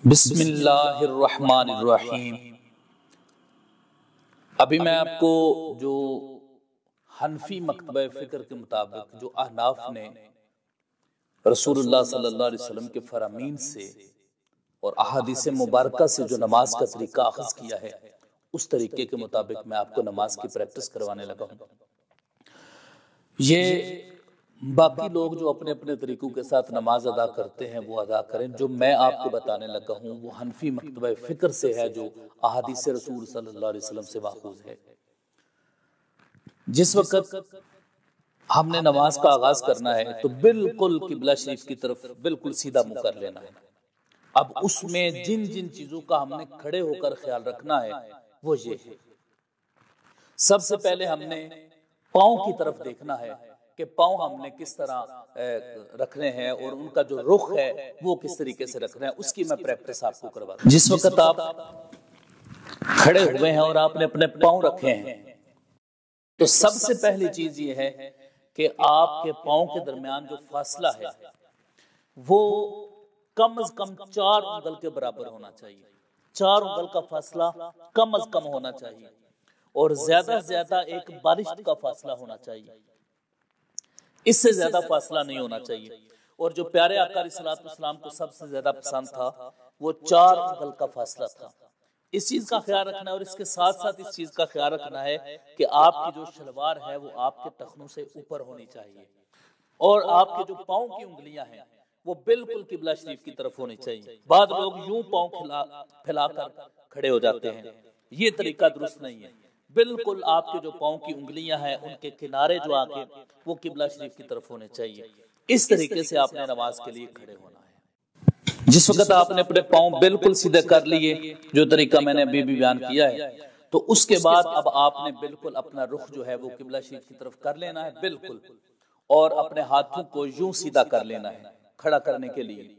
बिस्मिल्लाहिर्रहमानिर्रहीम। अभी मैं आपको जो हनफी मकतबा फ़िक्र के मुताबिक जो अहनाफ ने रसूलुल्लाह सल्लल्लाहु अलैहि वसल्लम के फरामीन से और अहादीस मुबारका से जो नमाज का तरीका अखज़ किया है, उस तरीके के मुताबिक मैं आपको नमाज की प्रैक्टिस करवाने लगा हूँ। ये बाकी लोग जो अपने अपने तरीकों के साथ नमाज अदा करते हैं वो अदा करें। जो मैं आपको बताने लगा हूँ वो हनफी मकतबा फ़िक्र से है, जो अहादीस रसूल सल्लल्लाहु अलैहि वसल्लम से माखूज़ है। जिस वक्त हमने नमाज का आगाज करना है तो बिल्कुल किबला शरीफ की तरफ बिल्कुल सीधा मुंह कर लेना है। अब उसमें जिन जिन चीजों का हमने खड़े होकर ख्याल रखना है वो ये है। सबसे पहले हमने पाँव की तरफ देखना है कि पाँव हमने किस तरह रखने हैं और उनका जो रुख है वो किस तरीके से रखना है, उसकी मैं प्रैक्टिस आपको करवाता हूं। जिस वक्त आप खड़े हुए हैं और आपने अपने पाँव रखे हैं तो सबसे पहली चीज ये है कि आपके पाँव के दरमियान जो फासला है वो कम से कम 4 उंगल के बराबर होना चाहिए। 4 उंगल का फासला कम से कम होना चाहिए और ज्यादा से ज्यादा एक बारिश का फासला होना चाहिए, इससे ज्यादा फासला नहीं होना चाहिए। और जो प्यारे आका अलैहिस्सलातु वस्सलाम को सबसे ज्यादा पसंद था वो 4 उंगल का फासला था। इस चीज का ख्याल रखना है और इसके साथ साथ इस चीज का ख्याल रखना है कि आपकी जो शलवार है वो आपके टखनों से ऊपर होनी चाहिए और आपके जो पाँव की उंगलियां हैं वो बिल्कुल किबला शरीफ की तरफ होनी चाहिए। बाद लोग यूं पाँव फैलाकर खड़े हो जाते हैं, ये तरीका दुरुस्त नहीं है। बिल्कुल आपके जो पाँव की उंगलियां हैं उनके किनारे जो आके वो किबला शरीफ की तरफ होने चाहिए। इस तरीके से आपने नमाज के लिए खड़े होना है। जिस वक्त आपने अपने पाँव बिल्कुल सीधे कर लिए, जो तरीका मैंने अभी भी बयान किया है, तो उसके बाद अब आपने बिल्कुल अपना रुख जो है वो किबला शरीफ की तरफ कर लेना है बिल्कुल, और अपने हाथों को यूं सीधा कर लेना है। खड़ा करने के लिए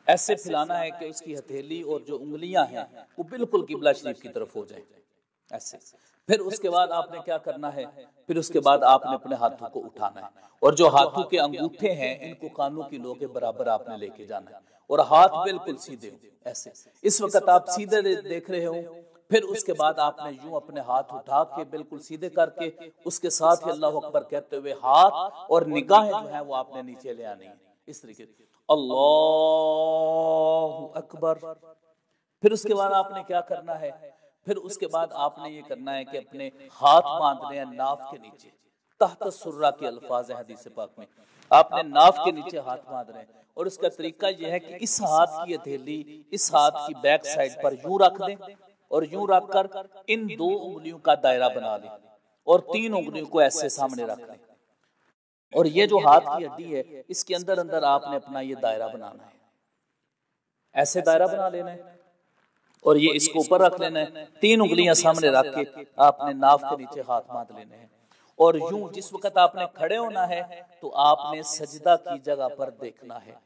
ऐसे फैलाना है कि उसकी हथेली और जो उंगलियां हैं वो बिल्कुल किबला शरीफ की तरफ हो जाए, ऐसे। फिर उसके बाद आपने क्या करना है, फिर उसके बाद आपने अपने हाथों को उठाना है और जो हाथों के अंगूठे हैं इनको कानों की लो के बराबर आपने लेके जाना है और हाथ बिल्कुल सीधे हो, ऐसे। इस वक्त आप सीधे देख रहे हो। फिर उसके बाद आपने यूं अपने हाथ उठा के बिल्कुल सीधे करके उसके साथ ही अल्लाह अकबर कहते हुए हाथ और निगाहें जो है वो आपने नीचे ले आनी है, इस तरीके से अल्लाहु अकबर। फिर उसके बाद आपने क्या करना है, फिर उसके बाद आपने ये करना है कि अपने हाथ बांधने हैं नाफ के नीचे। तहत सुर्रा के अल्फाज है हदीस पाक में, आपने नाफ के नीचे हाथ बांध रहे हैं और उसका तरीका यह है कि इस हाथ की हथेली इस हाथ की बैक साइड पर यूं रख दें और यूं रखकर इन 2 उंगलियों का दायरा बना लें और 3 उंगलियों को ऐसे सामने रख लें और ये जो हाथ की हड्डी है इसके अंदर अंदर आपने अपना ये दायरा बनाना है, ऐसे दायरा बना लेना है और ये इसको ऊपर रख लेना है। 3 उंगलियां सामने रख के आपने नाफ के नीचे हाथ बांध लेने हैं और यूं जिस वक्त आपने खड़े होना है तो आपने सजदा की जगह पर देखना है।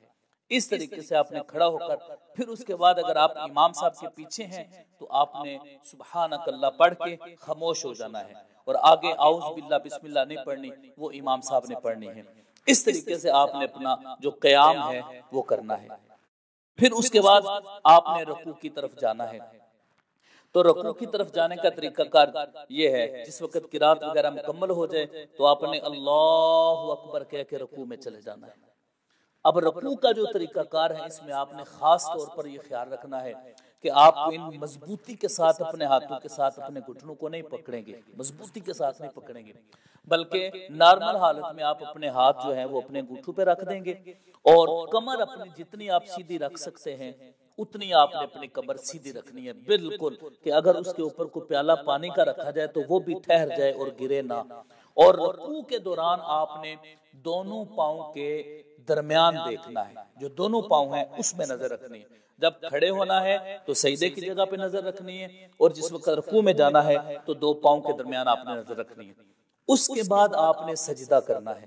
इस तरीके से आपने खड़ा होकर फिर उसके बाद अगर आप इमाम साहब के पीछे हैं तो आपने सुब्हानकल्लाह पढ़ के खामोश हो जाना है और आगे आउज़ बिल्लाह बिस्मिल्लाह नहीं पढ़नी, वो इमाम साहब ने पढ़नी है। इस तरीके से आपने अपना जो क़याम है वो करना है। फिर उसके बाद आपने रुकू की तरफ जाना है। तो रुकू की तरफ जाने का तरीकाकार ये है, जिस वक्त किरात वगैरह मुकम्मल हो जाए तो आपने अल्लाहु अकबर कह के रुकू में चले जाना है। अब रुकू का जो तरीकाकार है इसमें आपने खास तौर पर यह ख्याल रखना है कि आप इन मजबूती के साथ अपने हाथों के साथ अपने घुटनों को नहीं पकड़ेंगे, मजबूती के साथ नहीं पकड़ेंगे, बल्कि नॉर्मल हालत में आप अपने हाथ जो है वो अपने घुटनों पे रख देंगे और कमर अपनी जितनी आप सीधी रख सकते हैं उतनी आपने अपनी कमर सीधी रखनी है बिल्कुल, कि अगर उसके ऊपर कोई प्याला पानी का रखा जाए तो वो भी ठहर जाए और गिरे ना। और रुकू के दौरान आपने दोनों पाँव के दरमियान देखना है, जो दोनों पाँव हैं उसमें नजर रखनी है। जब खड़े होना है तो सजदे की जगह पे नजर रखनी है और जिस वक्त रुकू में जाना है तो 2 पाँव के दरमियान आपने नजर रखनी है। उसके बाद आपने सजदा करना है।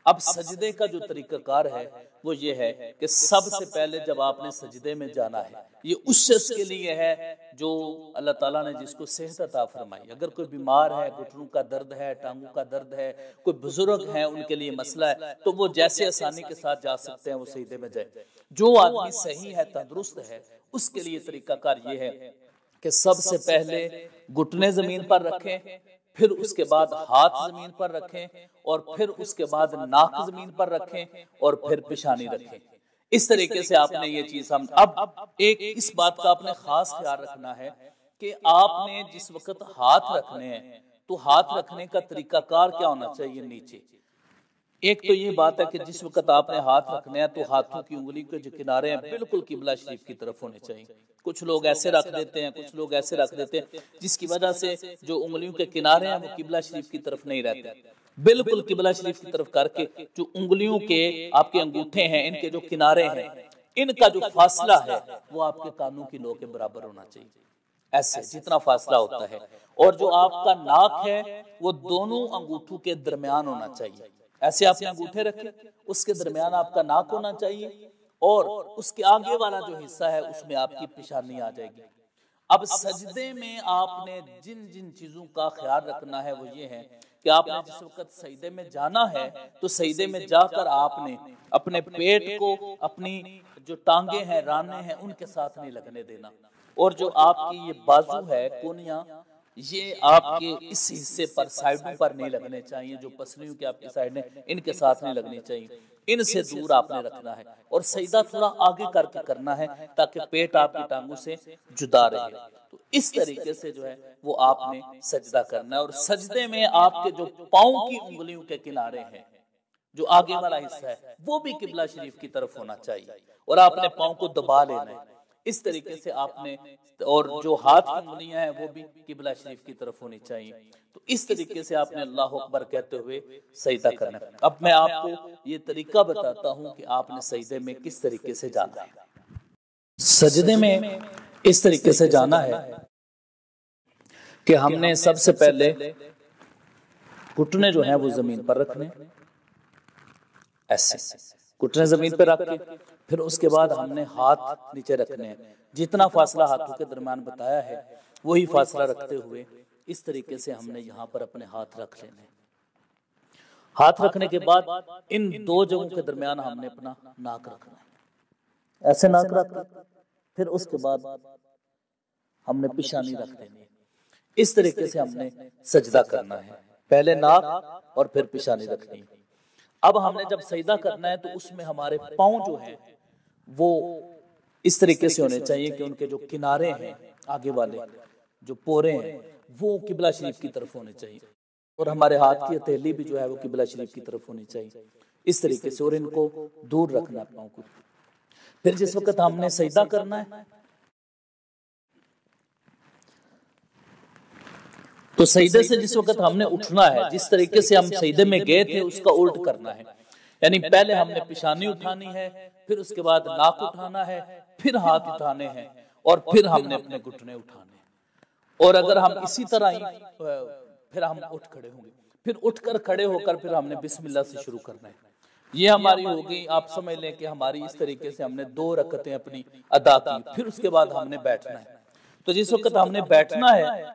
अब सजदे का जो तरीकाकार है वो ये है कि सबसे पहले जब आपने सजदे में जाना है, ये उस शख्स के लिए है जो अल्लाह ताला ने जिसको सेहत अता फरमाई। अगर कोई बीमार है, घुटनों का दर्द है, टांगों का दर्द है, कोई बुजुर्ग है, उनके लिए मसला है, तो वो जैसे आसानी के साथ जा सकते हैं, वो सजदे में जाए। जो आदमी सही है, तंदुरुस्त है, उसके लिए तरीकाकार ये है कि सबसे पहले घुटने जमीन पर रखें, फिर उसके बाद हाथ जमीन पर रखें, और फिर उसके बाद नाक जमीन पर रखें, और फिर पेशानी रखें। इस तरीके से आपने ये चीज हम अब एक इस बात का आपने खास ख्याल रखना है कि आपने जिस वक्त हाथ रखने हैं तो हाथ रखने का तरीकाकार क्या होना चाहिए नीचे। एक तो ये बात है कि जिस वक्त आपने हाथ रखने हैं तो हाथों की उंगली के जो किनारे हैं बिल्कुल किबला शरीफ की तरफ होने चाहिए। कुछ लोग ऐसे रख देते हैं, कुछ लोग ऐसे रख देते हैं, जिसकी वजह से जो उंगलियों के किनारे हैं वो किबला शरीफ की तरफ नहीं रहते। बिल्कुल किबला शरीफ की तरफ करके जो उंगलियों के आपके अंगूठे हैं, इनके जो किनारे हैं, इनका जो फासला है वो आपके कानों की लो के बराबर होना चाहिए, ऐसे जितना फासला होता है। और जो आपका नाक है वो दोनों अंगूठों के दरमियान होना चाहिए। ऐसे आपने अंगूठे रखे, उसके दरमियान आपका नाक होना चाहिए, और उसके आगे वाला जो हिस्सा है उसमें आपकी पेशानी आ जाएगी। अब सजदे में आपने जिन जिन चीजों का ख्याल रखना है वो ये है कि आपने जिस वक्त सजदे में जाना है तो सजदे में जाकर आपने अपने पेट को, अपनी जो टांगे हैं, राने हैं, उनके साथ नहीं लगने देना, और जो आपकी ये बाजू है, कोनिया, ये आपके इस हिस्से पर, साइडों पर नहीं लगने चाहिए, जो पसलियों के आपकी साइड है इनके साथ नहीं लगनी चाहिए, इनसे दूर आपने रखना है। और सजदा थोड़ा आगे करके करना है ताकि पेट आपकी टांगों से जुदा रहे। तो इस तरीके से जो है वो आपने सजदा करना है। और सजदे में आपके जो पाँव की उंगलियों के किनारे हैं, जो आगे वाला हिस्सा है, वो भी किबला शरीफ की तरफ होना चाहिए, और आपने पाँव को दबा लेना है इस तरीके से आपने। और जो हाथ की उंगलियां हैं वो भी किबला शरीफ की तरफ होनी चाहिए। तो इस तरीके से आपने अल्लाह अकबर कहते हुए सजदा करना है। अब मैं आपको ये तरीका बताता हूं कि आपने सजदे में किस तरीके से जाना है। सजदे में इस तरीके से जाना है कि हमने सबसे पहले घुटने जो है वो जमीन पर रखने, ऐसे घुटने जमीन पर रख के फिर उसके बाद हमने हाथ नीचे रखने हैं। जितना फासला हाथों के दरमियान बताया है वही फासला रखते हुए इस तरीके से हमने यहाँ पर अपने हाथ रख लेने। हाथ रखने के बाद इन दो जगहों के दरमियान हमने अपना नाक रखना है, ऐसे नाक रख, फिर उसके बाद हमने पेशानी रख देनी। इस तरीके से हमने सजदा करना है, पहले नाक और फिर पेशानी रखनी है। अब हमने जब सजदा करना है तो उसमें हमारे पाँव जो हैं वो इस तरीके से होने चाहिए कि उनके जो किनारे हैं, आगे वाले जो पोरे हैं, वो किबला शरीफ की तरफ होने चाहिए, और हमारे हाथ की हथेली भी जो है वो किबला शरीफ की तरफ होनी चाहिए, इस तरीके से। और इनको दूर रखना है पाँव को। फिर जिस वक्त हमने सजदा करना है तो सजदे से जिस वक्त हमने उठना है, जिस तरीके से हम सजदे में गए थे उसका उल्ट करना है। यानी पहले हमने पेशानी उठानी है, फिर उसके बाद नाक उठाना है, फिर हाथ उठाने हैं, और फिर हमने अपने घुटने उठाने। और अगर हम इसी तरह ही फिर हम उठ खड़े होंगे, फिर उठकर खड़े होकर फिर हमने बिस्मिल्लाह से शुरू करना है। ये हमारी होगी, आप समझ लें कि हमारी इस तरीके से हमने 2 रकअतें अपनी अदा की। फिर उसके बाद हमने बैठना है। तो जिस वक्त हमने बैठना है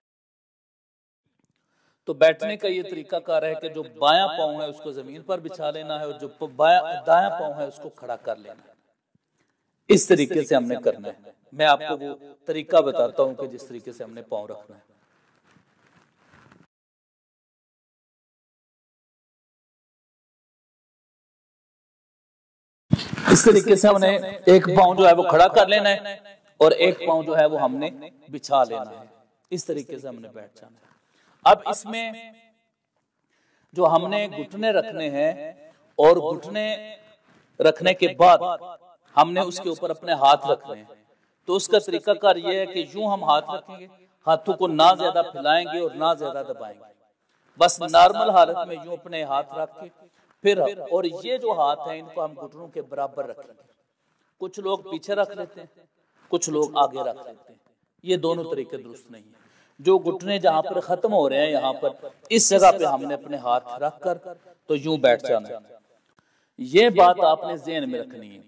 तो बैठने का ये तरीका कार है कि जो बायां पाँव है उसको जमीन पर बिछा लेना है, और जो दायां पाँव है उसको खड़ा कर लेना है। इस तरीके से हमने करना है। मैं आपको वो तरीका बताता हूं कि जिस तरीके से हमने पाँव रखना है। इस तरीके से हमने एक पाँव जो है वो खड़ा कर लेना है, और एक पाँव जो है वो हमने बिछा लेना है। इस तरीके से हमने बैठ जाना है। अब इसमें जो हमने घुटने रखने हैं, और घुटने रखने के बाद हमने उसके ऊपर अपने हाथ रखने हैं, तो उसका तरीका कार ये है कि यूं हम हाथ रखेंगे, हाथों को ना ज्यादा फैलाएंगे और ना ज्यादा दबाएंगे, बस नॉर्मल हालत में यूं अपने हाथ रख के फिर, और ये जो हाथ है इनको हम घुटनों के बराबर रखेंगे। कुछ लोग पीछे रख लेते हैं, कुछ लोग आगे रख लेते हैं। ये दोनों तरीके दुरुस्त नहीं है। जो घुटने जहां पर खत्म हो रहे हैं, यहाँ पर इस जगह पे हमने अपने हाथ रख कर तो यूं बैठ जाना है। ये बात आपने ज़हन में रखनी है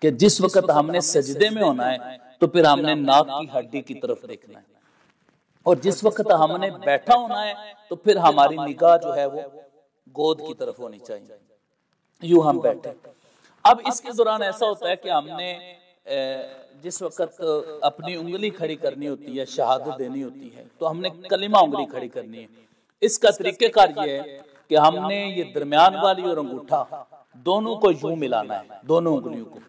कि जिस वक्त हमने सजदे में होना है तो फिर हमने नाक की हड्डी की तरफ देखना है, और जिस वक्त हमने बैठा होना है तो फिर हमारी निगाह जो है वो गोद की तरफ होनी चाहिए, यूं हम बैठे। अब इसके दौरान ऐसा होता है कि हमने जिस वक्त अपनी उंगली खड़ी करनी होती है, शहादत देनी होती है, तो हमने कलिमा उंगली खड़ी करनी है। इसका तरीकेकार ये है कि हमने ये दरमियान वाली और अंगूठा दोनों को यूं मिलाना है, दोनों उंगलियों को,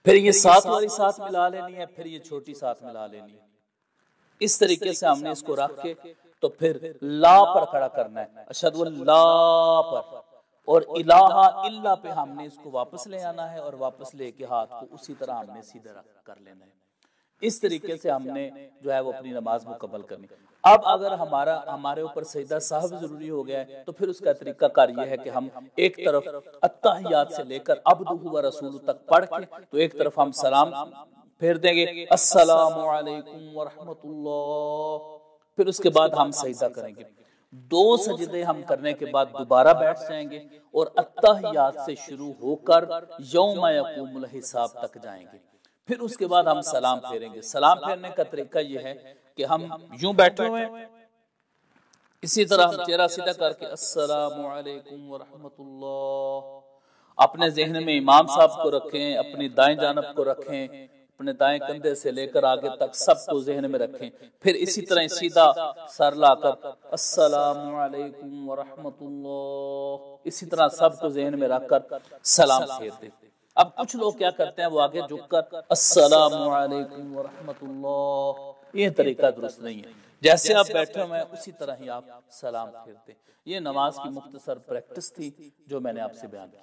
फिर ये साथ वाली साथ मिला लेनी है, फिर ये छोटी साथ मिला लेनी है। इस तरीके से हमने इसको रख के तो फिर ला पर खड़ा करना है, अशहदु अल्ला पर, और इलाहा इल्ला पे हमने इसको वापस ले आना है, और वापस लेके हाथ को उसी तरह हमने सीधा कर लेना है। इस तरीके से हमने जो है वो अपनी नमाज मुकम्मल करनी। अब अगर हमारे ऊपर सजदा साहब जरूरी हो गया है तो फिर उसका तरीका कार ये है कि हम एक तरफ अत्तहियात से लेकर अब्दुहु व रसूलु तक पढ़ के तो एक तरफ हम सलाम फेर देंगे, अस्सलामु अलैकुम व रहमतुल्लाह, फिर उसके बाद हम सजदा करेंगे। 2 सजदे हम करने के बाद दोबारा बैठ जाएंगे और अत्तहियात से शुरू होकर यौम यक़ूमुल हिसाब तक जाएंगे। फिर उसके बाद हम सलाम फेरेंगे। सलाम फेरने का तरीका यह है कि हम यूं बैठे हुए, इसी तरह हम चेहरा सीधा करके अस्सलामु अलैकुम व रहमतुल्लाह अपने ज़हन में इमाम साहब को रखें, अपनी दाएं जानब को रखें, अपने दाएं कंधे से लेकर आगे तक सबको ज़हन में रखें। फिर इसी तरह सीधा सर लाकर अस्सलामु अलैकुम व रहमतुल्लाह इसी तरह सबको ज़हन में रखकर सलाम फेर दें। अब कुछ लोग क्या करते हैं, वो आगे झुककर अस्सलामु अलैकुम व रहमतुल्लाह, ये तरीका दुरुस्त नहीं है। जैसे आप बैठे हुए हैं उसी तरह ही आप सलाम फेरते। ये नमाज की मुख्तसर प्रैक्टिस थी जो मैंने आपसे बयान की।